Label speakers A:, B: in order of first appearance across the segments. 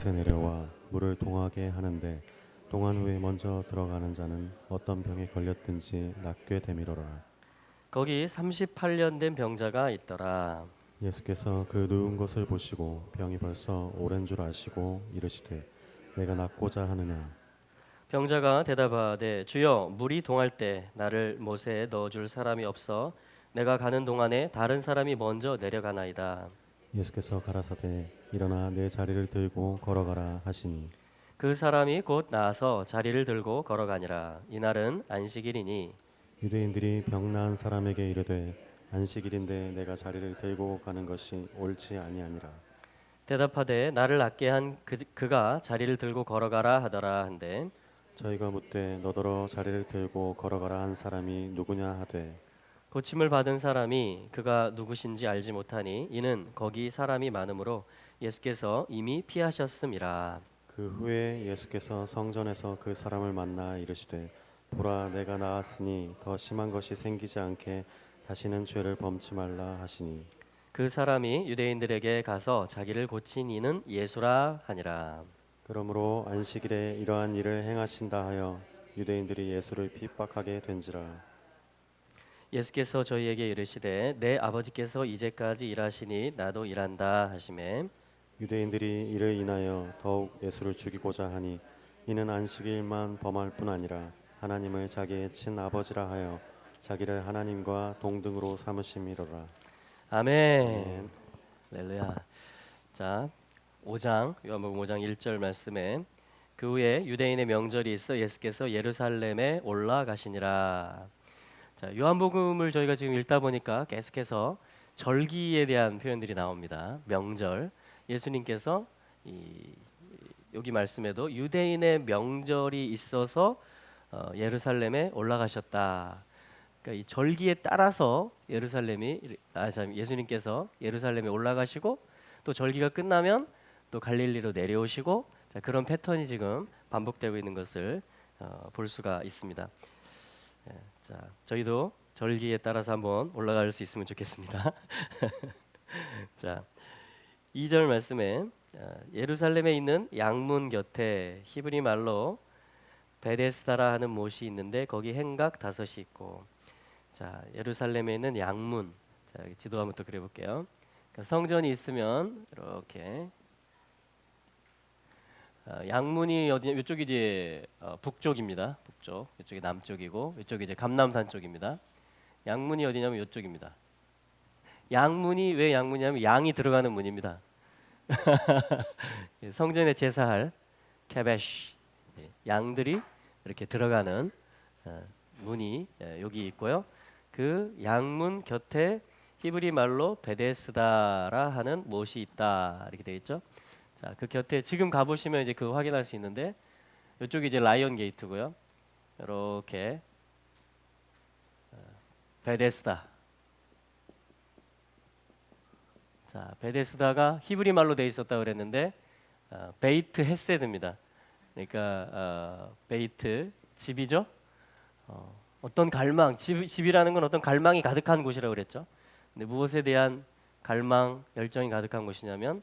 A: 그곳에 내려와 물을 동하게 하는데 동한 후에 먼저 들어가는 자는 어떤 병에 걸렸든지 낫게 되미러라.
B: 거기 38년 된 병자가 있더라.
A: 예수께서 그 누운 것을 보시고 병이 벌써 오랜 줄 아시고 이르시되 내가 낫고자 하느냐.
B: 병자가 대답하되 주여 물이 동할 때 나를 못에 넣어줄 사람이 없어 내가 가는 동안에 다른 사람이 먼저 내려가나이다.
A: 예수께서 가라사대 일어나 내 자리를 들고 걸어가라 하시니
B: 그 사람이 곧 나아서 자리를 들고 걸어가니라. 이날은 안식일이니
A: 유대인들이 병 나은 사람에게 이르되 안식일인데 내가 자리를 들고 가는 것이 옳지 아니하니라.
B: 대답하되 나를 낫게 한 그가 자리를 들고 걸어가라 하더라 한데
A: 저희가 묻되 너더러 자리를 들고 걸어가라 한 사람이 누구냐 하되
B: 고침을 받은 사람이 그가 누구신지 알지 못하니 이는 거기 사람이 많으므로 예수께서 이미 피하셨음이라.
A: 그 후에 예수께서 성전에서 그 사람을 만나 이르시되 보라 내가 나았으니 더 심한 것이 생기지 않게 다시는 죄를 범치 말라 하시니
B: 그 사람이 유대인들에게 가서 자기를 고친 이는 예수라 하니라.
A: 그러므로 안식일에 이러한 일을 행하신다 하여 유대인들이 예수를 핍박하게 된지라.
B: 예수께서 저희에게 이르시되 내 아버지께서 이제까지 일하시니 나도 일한다 하시매
A: 유대인들이 이를 인하여 더욱 예수를 죽이고자 하니 이는 안식일만 범할 뿐 아니라 하나님을 자기의 친아버지라 하여 자기를 하나님과 동등으로 삼으심이로라.
B: 아멘.
A: 아멘.
B: 할렐루야. 자, 5장 요한복음 5장 1절 말씀에 그 후에 유대인의 명절이 있어 예수께서 예루살렘에 올라가시니라. 자, 요한복음을 저희가 지금 읽다 보니까 계속해서 절기에 대한 표현들이 나옵니다. 명절. 예수님께서 여기 말씀에도 유대인의 명절이 있어서 예루살렘에 올라가셨다. 그러니까 이 절기에 따라서 예수님께서 예루살렘에 올라가시고 또 절기가 끝나면 또 갈릴리로 내려오시고 자, 그런 패턴이 지금 반복되고 있는 것을 볼 수가 있습니다. 자, 저희도 절기에 따라서 한번 올라갈 수 있으면 좋겠습니다. 자, 2절 말씀에 예루살렘에 있는 양문 곁에 히브리 말로 베데스다라 하는 못이 있는데 거기 행각 5이 있고 자, 예루살렘에 있는 양문. 자, 여기 지도 한번 또 그려 볼게요. 그러니까 성전이 있으면 이렇게 양문이 어디 이쪽이 이제 북쪽입니다. 북쪽. 이쪽이 남쪽이고 이쪽이 이제 감람산 쪽입니다. 양문이 어디냐면 이쪽입니다. 양문이 왜 양문이냐면 양이 들어가는 문입니다. 성전에 제사할 케베시 양들이 이렇게 들어가는 문이 여기 있고요. 그 양문 곁에 히브리 말로 베데스다라 하는 못이 있다 이렇게 되어 있죠. 자, 그 곁에 지금 가 보시면 이제 그 확인할 수 있는데 이쪽이 이제 라이언 게이트고요. 이렇게 베데스다. 자, 베데스다가 히브리 말로 되어 있었다 그랬는데 베이트 헤세드입니다. 그러니까 베이트 집이죠. 어떤 갈망, 집이라는 건 어떤 갈망이 가득한 곳이라고 그랬죠. 근데 무엇에 대한 갈망, 열정이 가득한 곳이냐면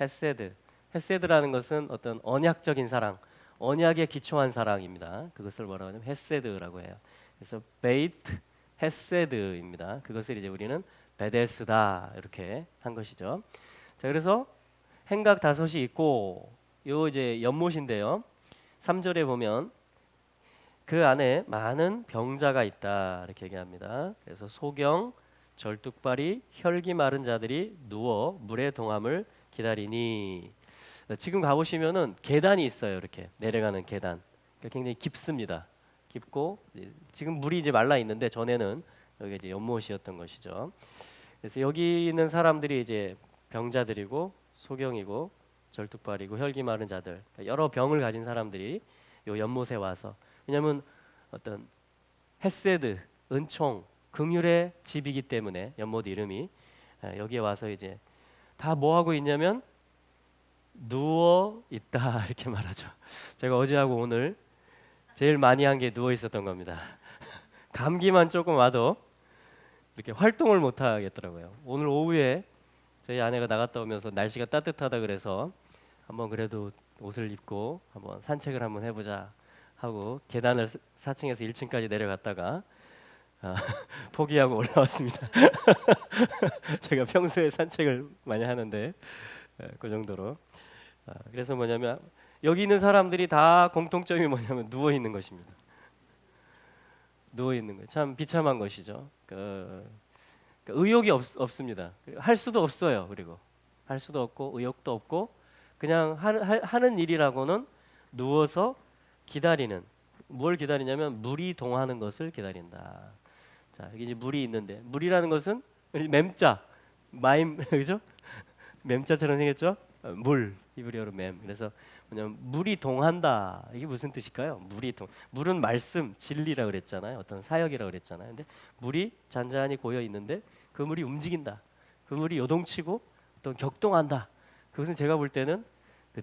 B: 헤세드. 헤세드라는 것은 어떤 언약적인 사랑, 언약에 기초한 사랑입니다. 그것을 뭐라고 하냐면 헤세드라고 해요. 그래서 베이트 헤세드입니다. 그것을 이제 우리는 베데스다 이렇게 한 것이죠. 자, 그래서 행각 5이 있고 요 이제 연못인데요. 3절에 보면 그 안에 많은 병자가 있다 이렇게 얘기합니다. 그래서 소경, 절뚝발이, 혈기 마른 자들이 누워 물의 동함을 기다리니 지금 가보시면은 계단이 있어요. 이렇게 내려가는 계단. 그러니까 굉장히 깊습니다. 깊고 지금 물이 이제 말라 있는데 전에는 여기 이제 연못이었던 것이죠. 그래서 여기 있는 사람들이 이제 병자들이고 소경이고 절뚝발이고 혈기 마른 자들 그러니까 여러 병을 가진 사람들이 요 연못에 와서 왜냐하면 어떤 헤세드 은총 긍휼의 집이기 때문에 연못 이름이 여기에 와서 이제 다 뭐 하고 있냐면 누워 있다 이렇게 말하죠. 제가 어제하고 오늘 제일 많이 한 게 누워 있었던 겁니다. 감기만 조금 와도 이렇게 활동을 못 하겠더라고요. 오늘 오후에 저희 아내가 나갔다 오면서 날씨가 따뜻하다 그래서 한번 그래도 옷을 입고 한번 산책을 한번 해보자 하고 계단을 4층에서 1층까지 내려갔다가 포기하고 올라왔습니다. 제가 평소에 산책을 많이 하는데 그 정도로. 그래서 뭐냐면 여기 있는 사람들이 다 공통점이 뭐냐면 누워 있는 것입니다. 누워 있는 거. 참 비참한 것이죠. 의욕이 없습니다. 할 수도 없어요. 그리고 할 수도 없고 의욕도 없고 그냥 하는 일이라고는 누워서 기다리는. 뭘 기다리냐면 물이 동하는 것을 기다린다. 자, 여기 이제 물이 있는데 물이라는 것은 맴자, 마임 그죠? 맴자처럼 생겼죠? 물 히브리어로 맴. 그래서 뭐냐면 물이 동한다. 이게 무슨 뜻일까요? 물은 말씀, 진리라 그랬잖아요. 어떤 사역이라 그랬잖아요. 근데 물이 잔잔히 고여 있는데 그 물이 움직인다. 그 물이 요동치고 또 격동한다. 그것은 제가 볼 때는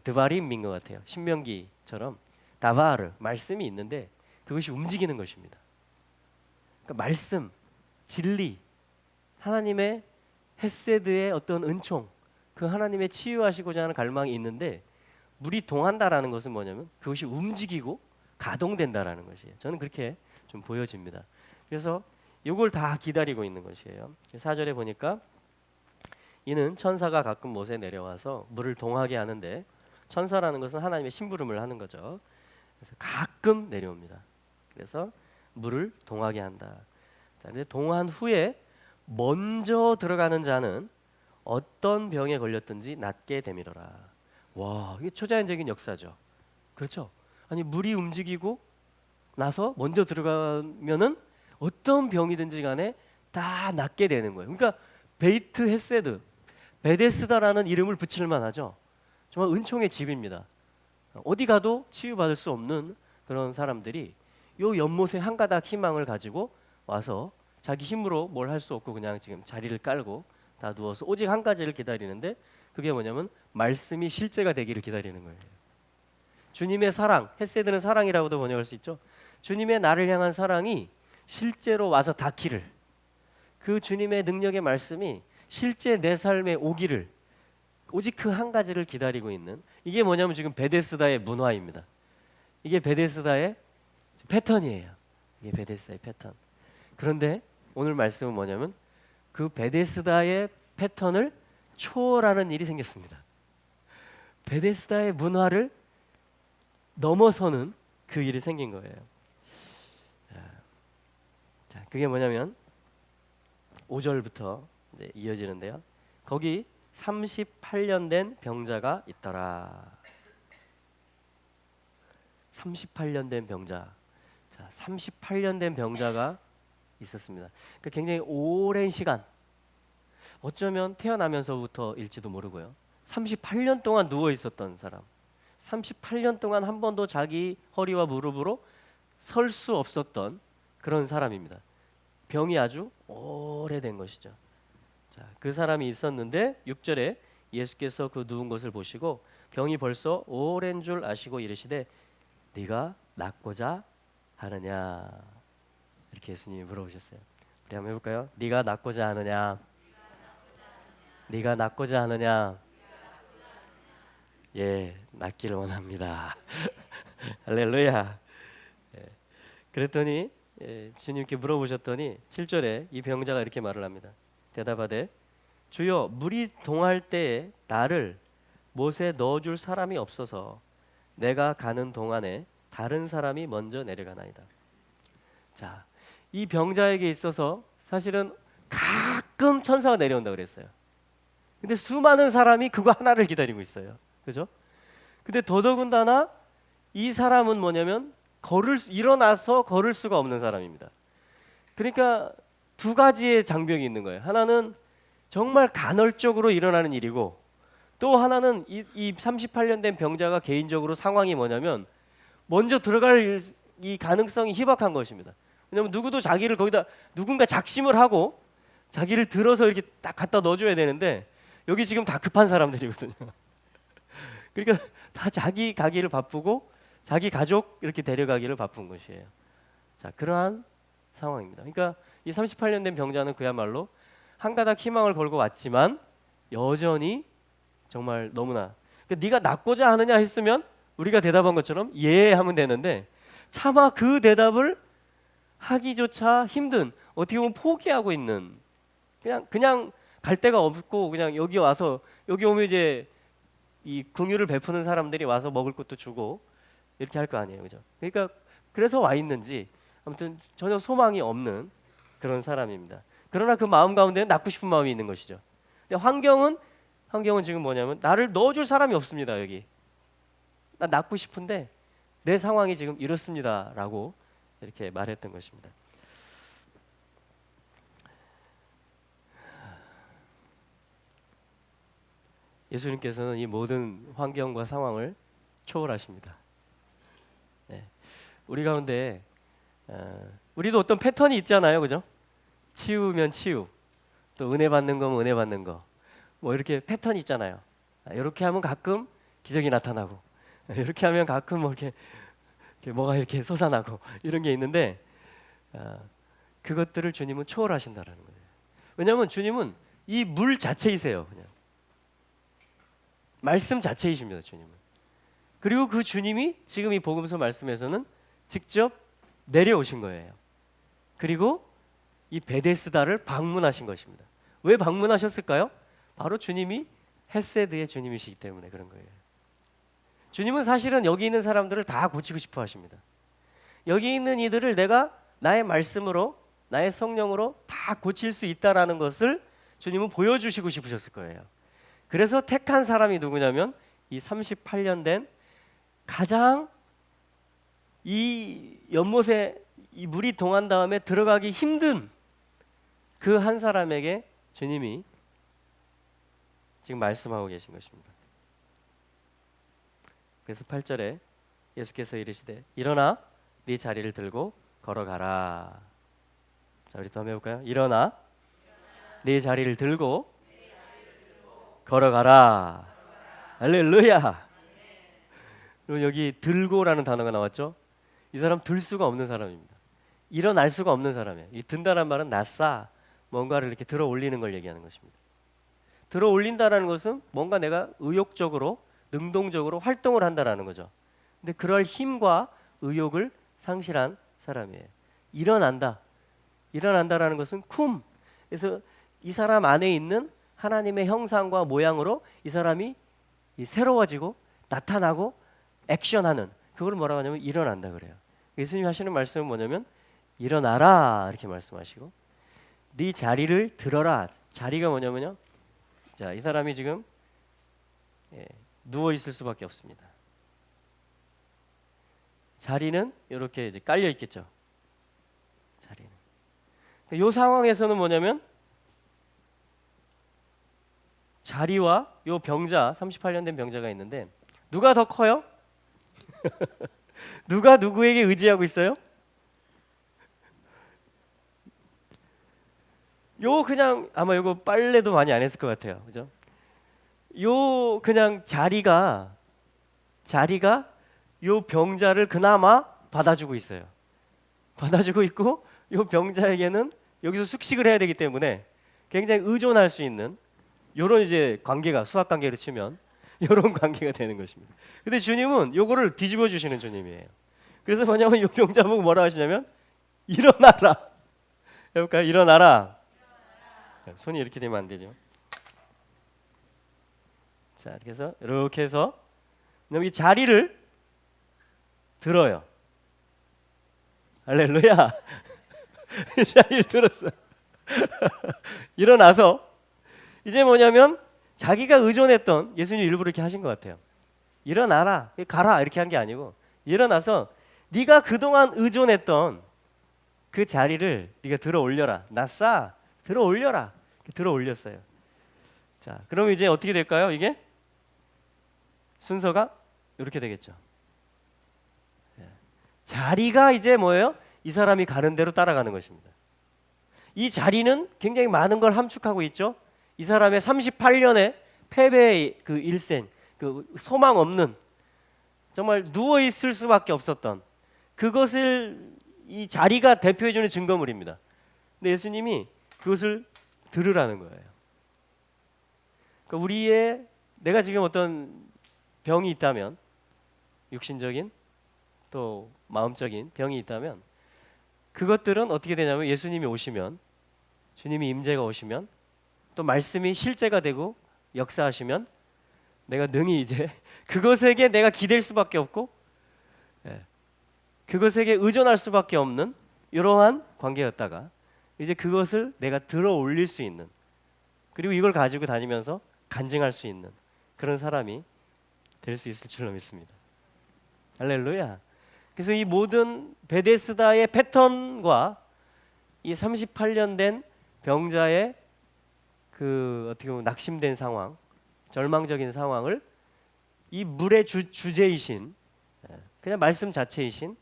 B: 드바림인 것 같아요. 신명기처럼 다바르 말씀이 있는데 그것이 움직이는 것입니다. 그러니까 말씀, 진리, 하나님의 헤세드의 어떤 은총, 그 하나님의 치유하시고자 하는 갈망이 있는데 물이 동한다라는 것은 뭐냐면 그것이 움직이고 가동된다라는 것이에요. 저는 그렇게 좀 보여집니다. 그래서 이걸 다 기다리고 있는 것이에요. 4절에 보니까 이는 천사가 가끔 못에 내려와서 물을 동하게 하는데 천사라는 것은 하나님의 심부름을 하는 거죠. 그래서 가끔 내려옵니다. 그래서 물을 동하게 한다. 자, 근데 동한 후에 먼저 들어가는 자는 어떤 병에 걸렸든지 낫게 되밀어라. 와, 이게 초자연적인 역사죠. 그렇죠? 아니 물이 움직이고 나서 먼저 들어가면은 어떤 병이든지 간에 다 낫게 되는 거예요. 그러니까 베이트 헤세드, 베데스다라는 이름을 붙일 만하죠. 정말 은총의 집입니다. 어디 가도 치유받을 수 없는 그런 사람들이 요 연못에 한 가닥 희망을 가지고 와서 자기 힘으로 뭘 할 수 없고 그냥 지금 자리를 깔고 다 누워서 오직 한 가지를 기다리는데 그게 뭐냐면 말씀이 실제가 되기를 기다리는 거예요. 주님의 사랑, 헤세드는 사랑이라고도 번역할 수 있죠. 주님의 나를 향한 사랑이 실제로 와서 닿기를, 그 주님의 능력의 말씀이 실제 내 삶에 오기를 오직 그 한 가지를 기다리고 있는, 이게 뭐냐면 지금 베데스다의 문화입니다. 이게 베데스다의 패턴이에요. 이게 베데스다의 패턴. 그런데 오늘 말씀은 뭐냐면 그 베데스다의 패턴을 초월하는 일이 생겼습니다. 베데스다의 문화를 넘어서는 그 일이 생긴 거예요. 자, 그게 뭐냐면 5절부터 이제 이어지는데요. 거기 38년 된 병자가 있더라. 38년 된 병자. 자, 38년 된 병자가 있었습니다. 그러니까 굉장히 오랜 시간, 어쩌면 태어나면서부터일지도 모르고요. 38년 동안 누워 있었던 사람. 38년 동안 한 번도 자기 허리와 무릎으로 설 수 없었던 그런 사람입니다. 병이 아주 오래된 것이죠. 자, 그 사람이 있었는데 6절에 예수께서 그 누운 것을 보시고 병이 벌써 오랜 줄 아시고 이르시되 네가 낫고자 하느냐, 이렇게 예수님이 물어보셨어요. 우리 한번 해볼까요? 네가 낫고자 하느냐? 네가 낫고자 하느냐? 예, 낫기를 원합니다. 할렐루야. 예. 그랬더니 주님께 물어보셨더니 7절에 이 병자가 이렇게 말을 합니다. 대답하되 주여 물이 동할 때에 나를 못에 넣어줄 사람이 없어서 내가 가는 동안에 다른 사람이 먼저 내려가나이다. 자, 이 병자에게 있어서 사실은 가끔 천사가 내려온다고 그랬어요. 근데 수많은 사람이 그거 하나를 기다리고 있어요. 그죠? 근데 더더군다나 이 사람은 뭐냐면 일어나서 걸을 수가 없는 사람입니다. 그러니까 두 가지의 장벽이 있는 거예요. 하나는 정말 간헐적으로 일어나는 일이고, 또 하나는 이 38년 된 병자가 개인적으로 상황이 뭐냐면 먼저 들어갈 이 가능성이 희박한 것입니다. 왜냐하면 누구도 자기를 거기다 누군가 작심을 하고 자기를 들어서 이렇게 딱 갖다 넣어줘야 되는데 여기 지금 다 급한 사람들이거든요. 그러니까 다 자기 가기를 바쁘고 자기 가족 이렇게 데려가기를 바쁜 것이에요. 자, 그러한 상황입니다. 그러니까 이 38년 된 병자는 그야말로 한 가닥 희망을 걸고 왔지만 여전히 정말 너무나 그러니까 네가 낫고자 하느냐 했으면 우리가 대답한 것처럼 예 하면 되는데 차마 그 대답을 하기조차 힘든, 어떻게 보면 포기하고 있는, 그냥 갈 데가 없고 그냥 여기 와서, 여기 오면 이제 이 긍휼을 베푸는 사람들이 와서 먹을 것도 주고 이렇게 할 거 아니에요, 그죠? 그러니까 그래서 와 있는지 아무튼 전혀 소망이 없는 그런 사람입니다. 그러나 그 마음 가운데는 낳고 싶은 마음이 있는 것이죠. 근데 환경은 지금 뭐냐면 나를 넣어줄 사람이 없습니다. 여기 나 낳고 싶은데 내 상황이 지금 이렇습니다라고 이렇게 말했던 것입니다. 예수님께서는 이 모든 환경과 상황을 초월하십니다. 네. 우리 가운데 우리도 어떤 패턴이 있잖아요, 그죠? 치유면 치유, 또 은혜 받는 거면 은혜 받는 거, 뭐 이렇게 패턴이 있잖아요. 이렇게 하면 가끔 기적이 나타나고, 이렇게 하면 가끔 뭐 이렇게 뭐가 이렇게 솟아나고 이런 게 있는데 그것들을 주님은 초월하신다라는 거예요. 왜냐하면 주님은 이 물 자체이세요. 그냥 말씀 자체이십니다, 주님은. 그리고 그 주님이 지금 이 복음서 말씀에서는 직접 내려오신 거예요. 그리고 이 베데스다를 방문하신 것입니다. 왜 방문하셨을까요? 바로 주님이 헤세드의 주님이시기 때문에 그런 거예요. 주님은 사실은 여기 있는 사람들을 다 고치고 싶어 하십니다. 여기 있는 이들을 내가 나의 말씀으로, 나의 성령으로 다 고칠 수 있다라는 것을 주님은 보여주시고 싶으셨을 거예요. 그래서 택한 사람이 누구냐면 이 38년 된 가장 이 연못에 이 물이 동한 다음에 들어가기 힘든 그 한 사람에게 주님이 지금 말씀하고 계신 것입니다. 그래서 8절에 예수께서 이르시되 일어나 네 자리를 들고 걸어가라. 자, 우리 또 한번 해볼까요? 일어나 네 자리를 들고 걸어가라. 할렐루야. 그리고 여기 들고라는 단어가 나왔죠. 이 사람 들 수가 없는 사람입니다. 일어날 수가 없는 사람이에요. 이 든다란 말은 낯싸, 뭔가를 이렇게 들어 올리는 걸 얘기하는 것입니다. 들어 올린다라는 것은 뭔가 내가 의욕적으로, 능동적으로 활동을 한다라는 거죠. 근데 그럴 힘과 의욕을 상실한 사람이에요. 일어난다라는 것은 쿰. 그래서 이 사람 안에 있는 하나님의 형상과 모양으로 이 사람이 새로워지고 나타나고 액션하는, 그걸 뭐라고 하냐면 일어난다 그래요. 예수님이 하시는 말씀은 뭐냐면 일어나라 이렇게 말씀하시고 네 자리를 들어라. 자리가 뭐냐면요, 자, 이 사람이 지금 누워 있을 수밖에 없습니다. 자리는 이렇게 이제 깔려 있겠죠. 자리는. 이 상황에서는 뭐냐면 자리와 요 병자, 38년 된 병자가 있는데 누가 더 커요? 누가 누구에게 의지하고 있어요? 요 그냥 아마 요거 빨래도 많이 안 했을 것 같아요, 그죠? 요 그냥 자리가 요 병자를 그나마 받아주고 있어요. 받아주고 있고 요 병자에게는 여기서 숙식을 해야 되기 때문에 굉장히 의존할 수 있는 요런 이제 관계가, 수학 관계로 치면 요런 관계가 되는 것입니다. 근데 주님은 요거를 뒤집어 주시는 주님이에요. 그래서 뭐냐면 요 병자 보고 뭐라 하시냐면 일어나라. 해볼까요? 일어나라. 손이 이렇게 되면 안 되죠. 자, 그래서 이렇게 해서 이 자리를 들어요. 할렐루야. 자리를 들었어. 일어나서 이제 뭐냐면 자기가 의존했던, 예수님 일부러 이렇게 하신 것 같아요. 일어나라, 가라 이렇게 한 게 아니고 일어나서 네가 그동안 의존했던 그 자리를 네가 들어 올려라. 낯싸 들어 올려라. 들어 올렸어요. 자, 그럼 이제 어떻게 될까요? 이게 순서가 이렇게 되겠죠. 자리가 이제 뭐예요? 이 사람이 가는 대로 따라가는 것입니다. 이 자리는 굉장히 많은 걸 함축하고 있죠. 이 사람의 38년의 패배의 그 일생, 그 소망 없는, 정말 누워 있을 수밖에 없었던 그것을 이 자리가 대표해 주는 증거물입니다. 근데 예수님이 그것을 들으라는 거예요. 그러니까 우리의, 내가 지금 어떤 병이 있다면, 육신적인 또 마음적인 병이 있다면, 그것들은 어떻게 되냐면 예수님이 오시면, 주님이 임재가 오시면, 또 말씀이 실제가 되고 역사하시면 내가 능히 이제 그것에게 내가 기댈 수밖에 없고, 예, 그것에게 의존할 수밖에 없는 이러한 관계였다가 이제 그것을 내가 들어 올릴 수 있는, 그리고 이걸 가지고 다니면서 간증할 수 있는 그런 사람이 될 수 있을 줄로 믿습니다. 할렐루야. 그래서 이 모든 베데스다의 패턴과 이 38년 된 병자의 그 어떻게 보면 낙심된 상황, 절망적인 상황을 이 물의 주제이신, 그냥 말씀 자체이신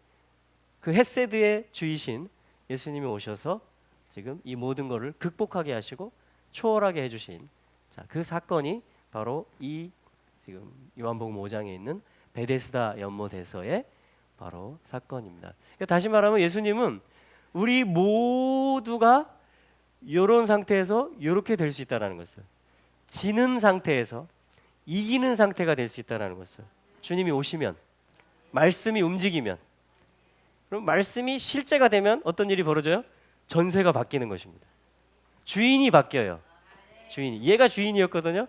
B: 그 헤세드의 주이신 예수님이 오셔서 지금 이 모든 것을 극복하게 하시고 초월하게 해주신, 자, 그 사건이 바로 이 지금 요한복음 5장에 있는 베데스다 연못에서의 바로 사건입니다. 그러니까 다시 말하면 예수님은 우리 모두가 이런 상태에서 이렇게 될 수 있다는 것을, 지는 상태에서 이기는 상태가 될 수 있다는 것을, 주님이 오시면, 말씀이 움직이면, 그럼 말씀이 실제가 되면 어떤 일이 벌어져요? 전세가 바뀌는 것입니다. 주인이 바뀌어요. 주인이, 얘가 주인이었거든요.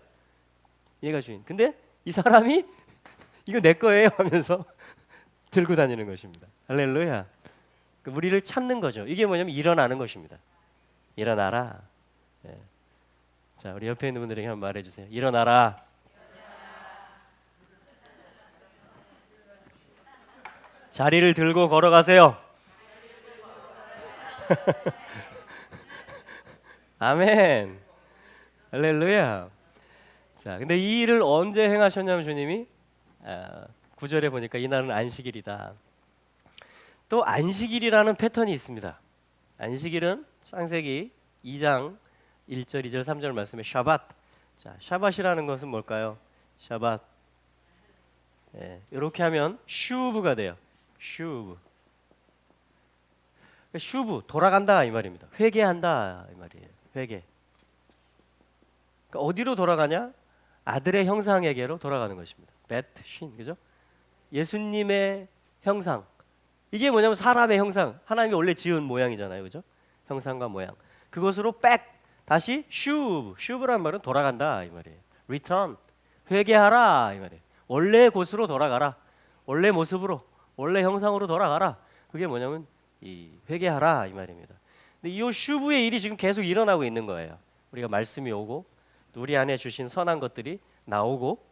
B: 얘가 주인. 근데 이 사람이 이거 내 거예요 하면서 들고 다니는 것입니다. 할렐루야. 우리를 찾는 거죠. 이게 뭐냐면 일어나는 것입니다. 일어나라. 예. 자, 우리 옆에 있는 분들에게 한번 말해주세요. 일어나라. 자리를 들고 걸어가세요. 아멘. 할렐루야. 자, 근데 이 일을 언제 행하셨냐면 주님이 9절에 보니까 이날은 안식일이다. 또 안식일이라는 패턴이 있습니다. 안식일은 창세기 2장 1절, 2절, 3절 말씀에 샤밧. 자, 샤밧이라는 것은 뭘까요? 샤밧. 예, 이렇게 하면 슈브가 돼요. 슈브. 슈브, 돌아간다 이 말입니다. 회개한다 이 말이에요. 회개. 그러니까 어디로 돌아가냐? 아들의 형상에게로 돌아가는 것입니다. 베트 쉰, 그죠? 예수님의 형상. 이게 뭐냐면 사람의 형상. 하나님이 원래 지은 모양이잖아요, 그죠? 형상과 모양. 그것으로 다시 슈브란 말은 돌아간다 이 말이에요. return, 회개하라 이 말이에요. 원래 곳으로 돌아가라. 원래 모습으로, 원래 형상으로 돌아가라. 그게 뭐냐면 이 회개하라 이 말입니다. 근데 이 슈브의 일이 지금 계속 일어나고 있는 거예요. 우리가 말씀이 오고 또 우리 안에 주신 선한 것들이 나오고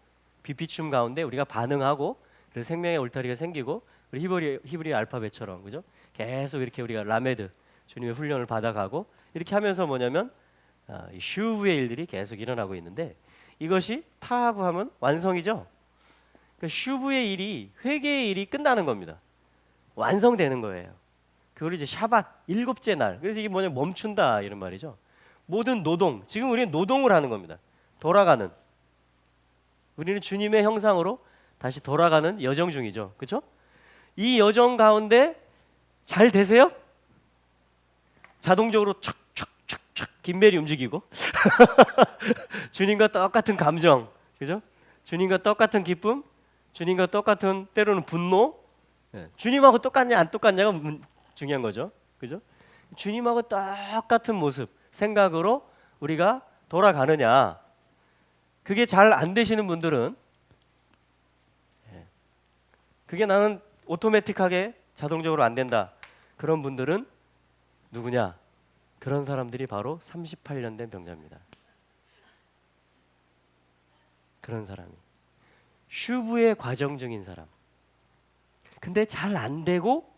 B: 비피춤 가운데 우리가 반응하고, 그래서 생명의 울타리가 생기고, 우리 히브리 알파벳처럼, 그죠? 계속 이렇게 우리가 라메드 주님의 훈련을 받아가고 이렇게 하면서 뭐냐면 이 슈브의 일들이 계속 일어나고 있는데, 이것이 타하부하면 완성이죠. 그러니까 슈브의 일이, 회개의 일이 끝나는 겁니다. 완성되는 거예요. 그걸 이제 샤밧 7째 날. 그래서 이게 뭐냐면 멈춘다 이런 말이죠. 모든 노동, 지금 우리는 노동을 하는 겁니다. 돌아가는. 우리는 주님의 형상으로 다시 돌아가는 여정 중이죠. 그렇죠? 이 여정 가운데 잘 되세요? 자동적으로 촥촥촥촥 김벨이 움직이고 주님과 똑같은 감정, 그죠? 주님과 똑같은 기쁨, 주님과 똑같은 때로는 분노. 주님하고 똑같냐 안 똑같냐가 중요한 거죠, 그죠? 주님하고 똑같은 모습, 생각으로 우리가 돌아가느냐. 그게 잘 안 되시는 분들은, 그게 나는 오토매틱하게 자동적으로 안 된다, 그런 분들은 누구냐? 그런 사람들이 바로 38년 된 병자입니다. 그런 사람이 슈브의 과정 중인 사람. 근데 잘 안 되고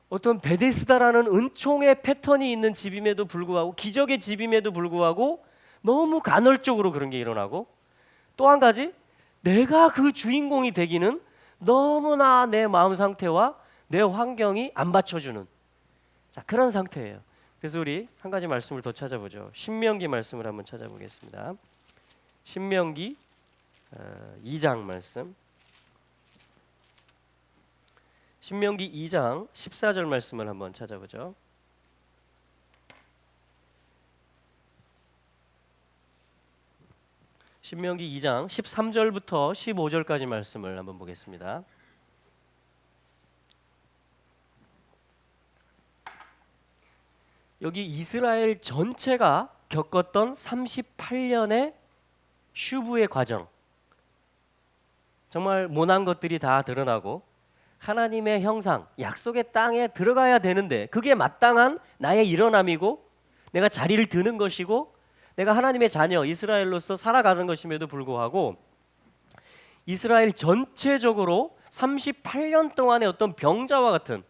B: 어떤 베데스다라는 은총의 패턴이 있는 집임에도 불구하고, 기적의 집임에도 불구하고 너무 간헐적으로 그런 게 일어나고, 또 한 가지, 내가 그 주인공이 되기는 너무나 내 마음 상태와 내 환경이 안 받쳐주는, 자, 그런 상태예요. 그래서 우리 한 가지 말씀을 더 찾아보죠. 신명기 말씀을 한번 찾아보겠습니다. 신명기 2장 말씀. 신명기 2장 14절 말씀을 한번 찾아보죠. 신명기 2장 13절부터 15절까지 말씀을 한번 보겠습니다. 여기 이스라엘 전체가 겪었던 38년의 슈브의 과정, 정말 모난 것들이 다 드러나고 하나님의 형상, 약속의 땅에 들어가야 되는데 그게 마땅한 나의 일어남이고 내가 자리를 드는 것이고 내가 하나님의 자녀 이스라엘로서 살아가는 것임에도 불구하고 이스라엘 전체적으로 38년 동안의 어떤 병자와 같은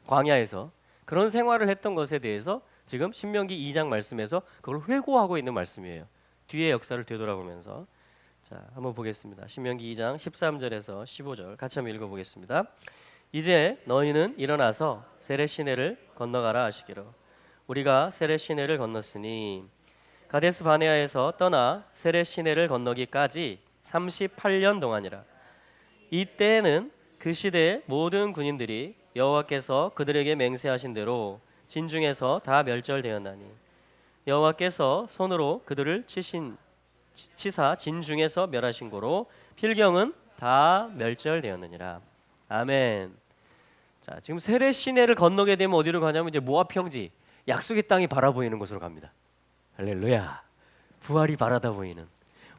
B: 광야에서 그런 생활을 했던 것에 대해서 지금 신명기 2장 말씀에서 그걸 회고하고 있는 말씀이에요. 뒤의 역사를 되돌아보면서 자, 한번 보겠습니다. 신명기 2장 13절에서 15절 같이 한번 읽어보겠습니다. 이제 너희는 일어나서 세렛 시내를 건너가라 하시기로 우리가 세렛 시내를 건넜으니 가데스 바네아에서 떠나 세렛 시내를 건너기까지 38년 동안이라. 이때에는 그 시대의 모든 군인들이 여호와께서 그들에게 맹세하신 대로 진중에서 다 멸절되었나니 여호와께서 손으로 그들을 치사 진중에서 멸하신 고로 필경은 다 멸절되었느니라. 아멘. 자, 지금 세렛 시내를 건너게 되면 어디로 가냐면 이제 모압 평지, 약속의 땅이 바라보이는 곳으로 갑니다. 할렐루야. 부활이 바라다 보이는,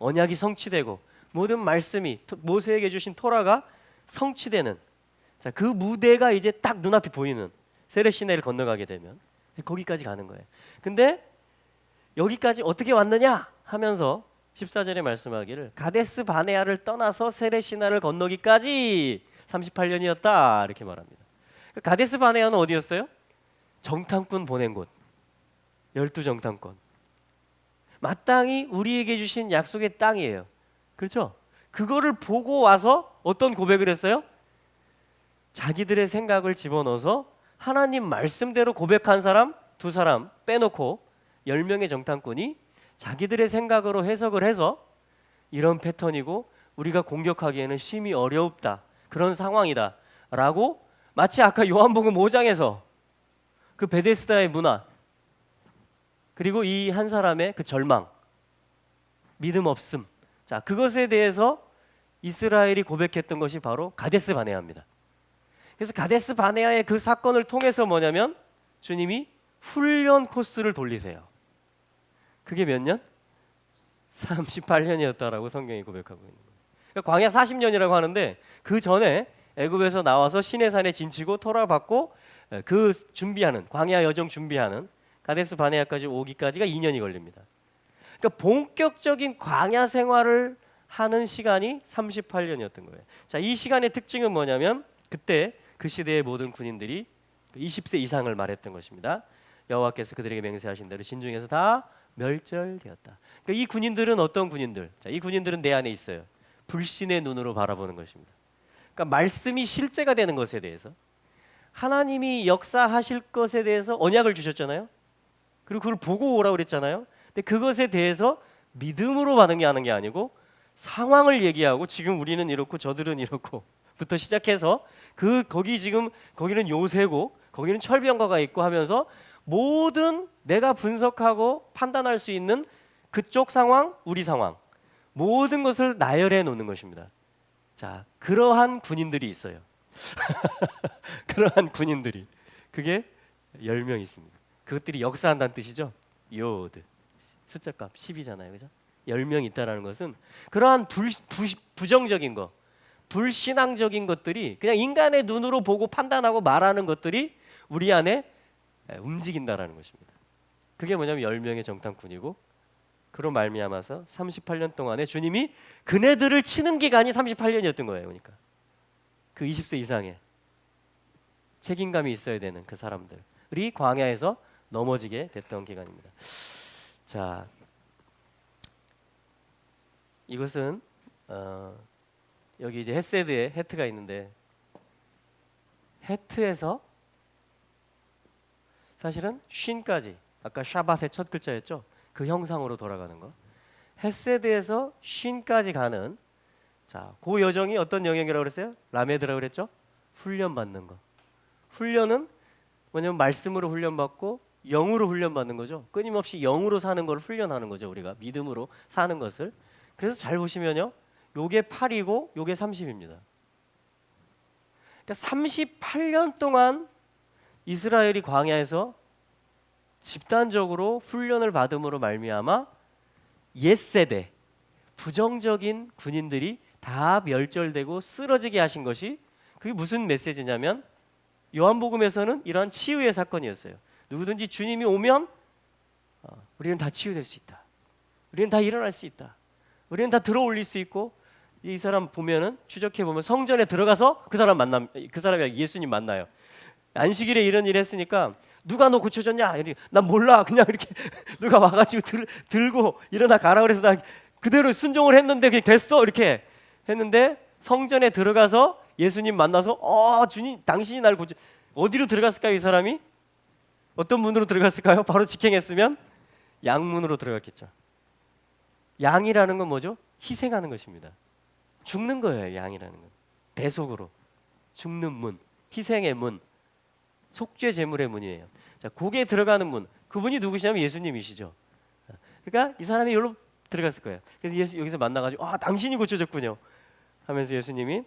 B: 언약이 성취되고 모든 말씀이 모세에게 주신 토라가 성취되는, 자, 그 무대가 이제 딱 눈앞에 보이는 세렛 시내를 건너가게 되면 거기까지 가는 거예요. 근데 여기까지 어떻게 왔느냐 하면서 14절에 말씀하기를 가데스 바네아를 떠나서 세렛 시내를 건너기까지 38년이었다 이렇게 말합니다. 가데스 바네아는 어디였어요? 정탐꾼 보낸 곳, 12정탐권. 마땅히 우리에게 주신 약속의 땅이에요. 그렇죠? 그거를 보고 와서 어떤 고백을 했어요? 자기들의 생각을 집어넣어서 하나님 말씀대로 고백한 사람 2사람 빼놓고 10명의 정탐꾼이 자기들의 생각으로 해석을 해서 이런 패턴이고 우리가 공격하기에는 심히 어렵다, 그런 상황이다 라고, 마치 아까 요한복음 5장에서 그 베데스다의 문화 그리고 이 한 사람의 그 절망, 믿음 없음, 자, 그것에 대해서 이스라엘이 고백했던 것이 바로 가데스 바네아입니다. 그래서 가데스 바네아의 그 사건을 통해서 뭐냐면 주님이 훈련 코스를 돌리세요. 그게 몇 년? 38년이었다라고 성경이 고백하고 있는 거예요. 그러니까 광야 40년이라고 하는데 그 전에 애굽에서 나와서 시내산에 진치고 토라 받고 그 준비하는, 광야 여정 준비하는 가데스 바네아까지 오기까지가 2년이 걸립니다. 그러니까 본격적인 광야 생활을 하는 시간이 38년이었던 거예요. 자, 이 시간의 특징은 뭐냐면 그때 그 시대의 모든 군인들이 20세 이상을 말했던 것입니다. 여호와께서 그들에게 맹세하신 대로 진중에서 다 멸절되었다. 그러니까 이 군인들은 어떤 군인들? 자, 이 군인들은 내 안에 있어요. 불신의 눈으로 바라보는 것입니다. 그러니까 말씀이 실제가 되는 것에 대해서, 하나님이 역사하실 것에 대해서 언약을 주셨잖아요. 그리고 그걸 보고 오라고 그랬잖아요. 근데 그것에 대해서 믿음으로 반응하는 게 아니고 상황을 얘기하고 지금 우리는 이렇고 저들은 이렇고 부터 시작해서 거기는 요새고 거기는 철병가가 있고 하면서 모든 내가 분석하고 판단할 수 있는 그쪽 상황, 우리 상황, 모든 것을 나열해 놓는 것입니다. 자, 그러한 군인들이 있어요. 그러한 군인들이, 그게 10명 있습니다. 그것들이 역사한다는 뜻이죠. 요드, 숫자값 10이잖아요, 그죠? 10명 있다라는 것은 그러한 부정적인 거, 불신앙적인 것들이 그냥 인간의 눈으로 보고 판단하고 말하는 것들이 우리 안에 움직인다라는 것입니다. 그게 뭐냐면 10명의 정탐꾼이고, 그로 말미암아서 38년 동안에 주님이 그네들을 치는 기간이 38년이었던 거예요. 그러니까 그 20세 이상의 책임감이 있어야 되는 그 사람들이 광야에서 넘어지게 됐던 기간입니다. 자, 이것은 여기 이제 헷세드에 헤트가 있는데, 헤트에서 사실은 쉰까지, 아까 샤밧의 첫 글자였죠. 그 형상으로 돌아가는 거. 헷세드에서 쉰까지 가는, 자, 그 여정이 어떤 영역이라고 그랬어요? 라메드라고 그랬죠? 훈련받는 거. 훈련은 뭐냐면 말씀으로 훈련받고 영으로 훈련받는 거죠. 끊임없이 영으로 사는 걸 훈련하는 거죠. 우리가 믿음으로 사는 것을. 그래서 잘 보시면요, 요게 8이고 요게 30입니다. 그러니까 38년 동안 이스라엘이 광야에서 집단적으로 훈련을 받음으로 말미암아 옛세대 부정적인 군인들이 다 멸절되고 쓰러지게 하신 것이, 그게 무슨 메시지냐면 요한복음에서는 이러한 치유의 사건이었어요. 누구든지 주님이 오면 우리는 다 치유될 수 있다. 우리는 다 일어날 수 있다. 우리는 다 들어올릴 수 있고, 이 사람 보면은 추적해 보면 성전에 들어가서 그 사람이 예수님 만나요. 안식일에 이런 일 했으니까 누가 너 고쳐줬냐? 난 몰라. 그냥 이렇게 누가 와가지고 들고 일어나 가라 그래서 나 그대로 순종을 했는데 그게 됐어. 이렇게 했는데 성전에 들어가서 예수님 만나서 주님 당신이 날 고쳐. 어디로 들어갔을까요? 이 사람이 어떤 문으로 들어갔을까요? 바로 직행했으면 양문으로 들어갔겠죠. 양이라는 건 뭐죠? 희생하는 것입니다. 죽는 거예요. 양이라는 건 대속으로 죽는 문, 희생의 문, 속죄 제물의 문이에요. 자, 거기에 들어가는 문, 그분이 누구시냐면 예수님이시죠. 그러니까 이 사람이 여기로 들어갔을 거예요. 그래서 여기서 만나가지고 당신이 고쳐졌군요 하면서 예수님이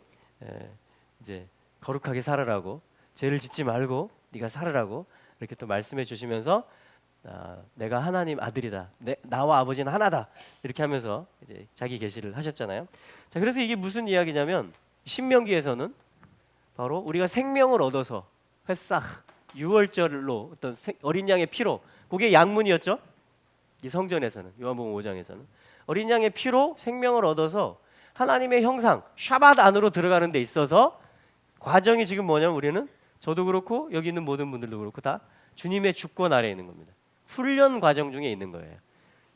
B: 이제 거룩하게 살아라고, 죄를 짓지 말고 네가 살아라고 이렇게 또 말씀해 주시면서 내가 하나님 아들이다, 나와 아버지는 하나다, 이렇게 하면서 이제 자기 계시를 하셨잖아요. 자, 그래서 이게 무슨 이야기냐면 신명기에서는 바로 우리가 생명을 얻어서 회싹 유월절로 어떤 어린 양의 피로, 그게 양문이었죠. 이 성전에서는, 요한복음 5장에서는 어린 양의 피로 생명을 얻어서 하나님의 형상 샤밧 안으로 들어가는 데 있어서 과정이 지금 뭐냐면, 우리는 저도 그렇고 여기 있는 모든 분들도 그렇고 다 주님의 주권 아래에 있는 겁니다. 훈련 과정 중에 있는 거예요.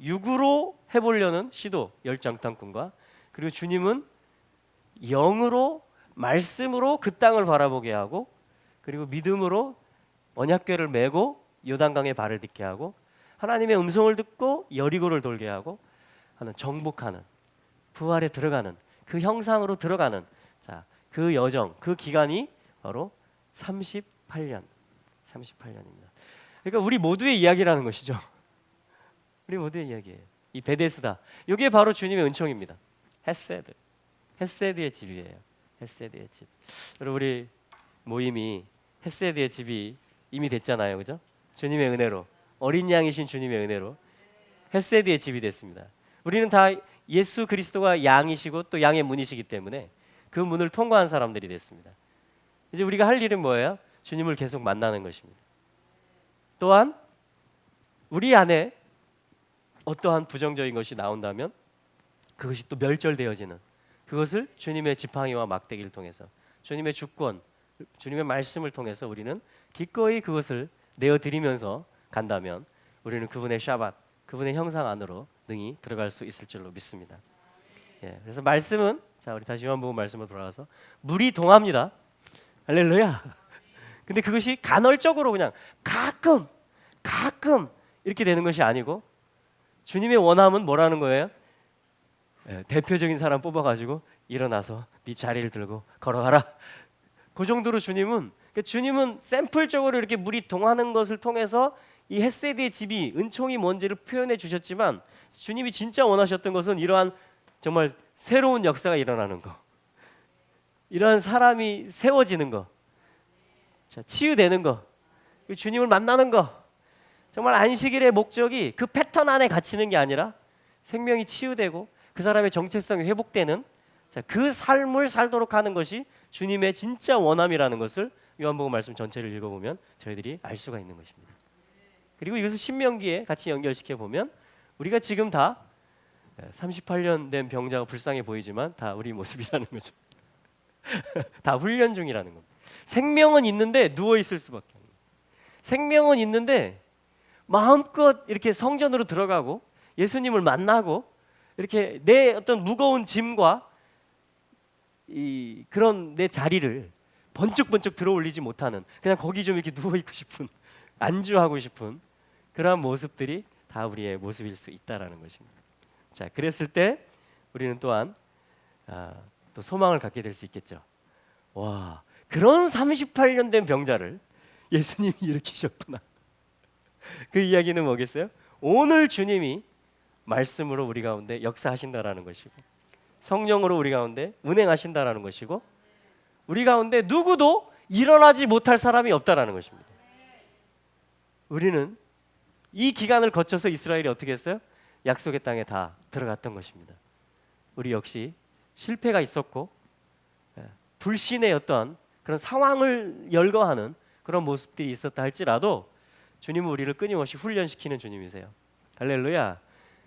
B: 육으로 해보려는 시도, 열장탕꾼과, 그리고 주님은 영으로 말씀으로 그 땅을 바라보게 하고, 그리고 믿음으로 언약궤를 메고 요단강에 발을 딛게 하고, 하나님의 음성을 듣고 여리고를 돌게 하고 하는, 정복하는, 부활에 들어가는, 그 형상으로 들어가는, 자, 그 여정, 그 기간이 바로 38년입니다. 그러니까 우리 모두의 이야기라는 것이죠. 우리 모두의 이야기예요. 이 베데스다, 이게 바로 주님의 은총입니다. 헤세드의 집이에요. 헤세드의 집. 여러분, 우리 모임이 헤세드의 집이 이미 됐잖아요, 그죠? 주님의 은혜로, 어린 양이신 주님의 은혜로 헤세드의 집이 됐습니다. 우리는 다 예수 그리스도가 양이시고 또 양의 문이시기 때문에 그 문을 통과한 사람들이 됐습니다. 이제 우리가 할 일은 뭐예요? 주님을 계속 만나는 것입니다. 또한 우리 안에 어떠한 부정적인 것이 나온다면 그것이 또 멸절되어지는, 그것을 주님의 지팡이와 막대기를 통해서, 주님의 주권, 주님의 말씀을 통해서 우리는 기꺼이 그것을 내어드리면서 간다면 우리는 그분의 샤밧, 그분의 형상 안으로 능히 들어갈 수 있을 줄로 믿습니다. 그래서 말씀은, 자, 우리 다시 요한복음 말씀으로 돌아가서 물이 동합니다. 할렐루야. 근데 그것이 간헐적으로 그냥 가끔 이렇게 되는 것이 아니고, 주님의 원함은 뭐라는 거예요? 대표적인 사람 뽑아가지고 일어나서 네 자리를 들고 걸어가라. 그 정도로 주님은 샘플적으로 이렇게 물이 동하는 것을 통해서 이 헤세드의 집이, 은총이 뭔지를 표현해 주셨지만, 주님이 진짜 원하셨던 것은 이러한 정말 새로운 역사가 일어나는 거, 이러한 사람이 세워지는 거, 자, 치유되는 거, 주님을 만나는 거. 정말 안식일의 목적이 그 패턴 안에 갇히는 게 아니라 생명이 치유되고 그 사람의 정체성이 회복되는, 자, 그 삶을 살도록 하는 것이 주님의 진짜 원함이라는 것을 요한복음 말씀 전체를 읽어보면 저희들이 알 수가 있는 것입니다. 그리고 이것을 신명기에 같이 연결시켜 보면 우리가 지금 다 38년 된 병자가 불쌍해 보이지만 다 우리 모습이라는 거죠. 다 훈련 중이라는 겁니다. 생명은 있는데 누워 있을 수밖에 없는, 생명은 있는데 마음껏 이렇게 성전으로 들어가고 예수님을 만나고 이렇게 내 어떤 무거운 짐과 그런 내 자리를 번쩍번쩍 들어올리지 못하는, 그냥 거기 좀 이렇게 누워 있고 싶은, 안주하고 싶은 그러한 모습들이 다 우리의 모습일 수 있다라는 것입니다. 자, 그랬을 때 우리는 또한 또 소망을 갖게 될 수 있겠죠. 와, 그런 38년 된 병자를 예수님이 일으키셨구나. 그 이야기는 뭐겠어요? 오늘 주님이 말씀으로 우리 가운데 역사하신다라는 것이고, 성령으로 우리 가운데 운행하신다라는 것이고, 우리 가운데 누구도 일어나지 못할 사람이 없다라는 것입니다. 우리는 이 기간을 거쳐서 이스라엘이 어떻게 했어요? 약속의 땅에 다 들어갔던 것입니다. 우리 역시 실패가 있었고 불신의 어떤 그런 상황을 열거하는 그런 모습들이 있었다 할지라도 주님은 우리를 끊임없이 훈련시키는 주님이세요. 할렐루야.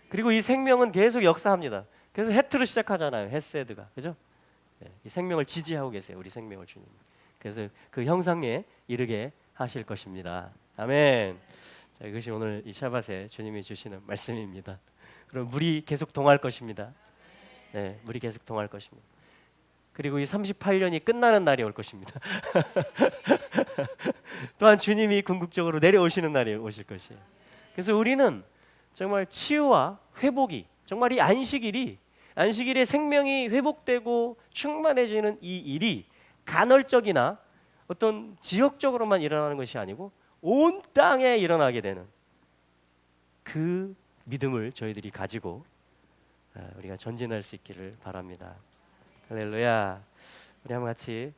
B: 그리고 이 생명은 계속 역사합니다. 그래서 헤트로 시작하잖아요. 헤세드가, 그죠? 이 생명을 지지하고 계세요. 우리 생명을 주님. 그래서 그 형상에 이르게 하실 것입니다. 아멘. 자, 이것이 오늘 이 샤밧에 주님이 주시는 말씀입니다. 그럼 물이 계속 동할 것입니다. 네, 물이 계속 동할 것입니다. 그리고 이 38년이 끝나는 날이 올 것입니다. 또한 주님이 궁극적으로 내려오시는 날이 오실 것이에요. 그래서 우리는 정말 치유와 회복이, 정말 이 안식일에 생명이 회복되고 충만해지는 이 일이 간헐적이나 어떤 지역적으로만 일어나는 것이 아니고 온 땅에 일어나게 되는 그 믿음을 저희들이 가지고 우리가 전진할 수 있기를 바랍니다. 할렐루야. 우리 한번 같이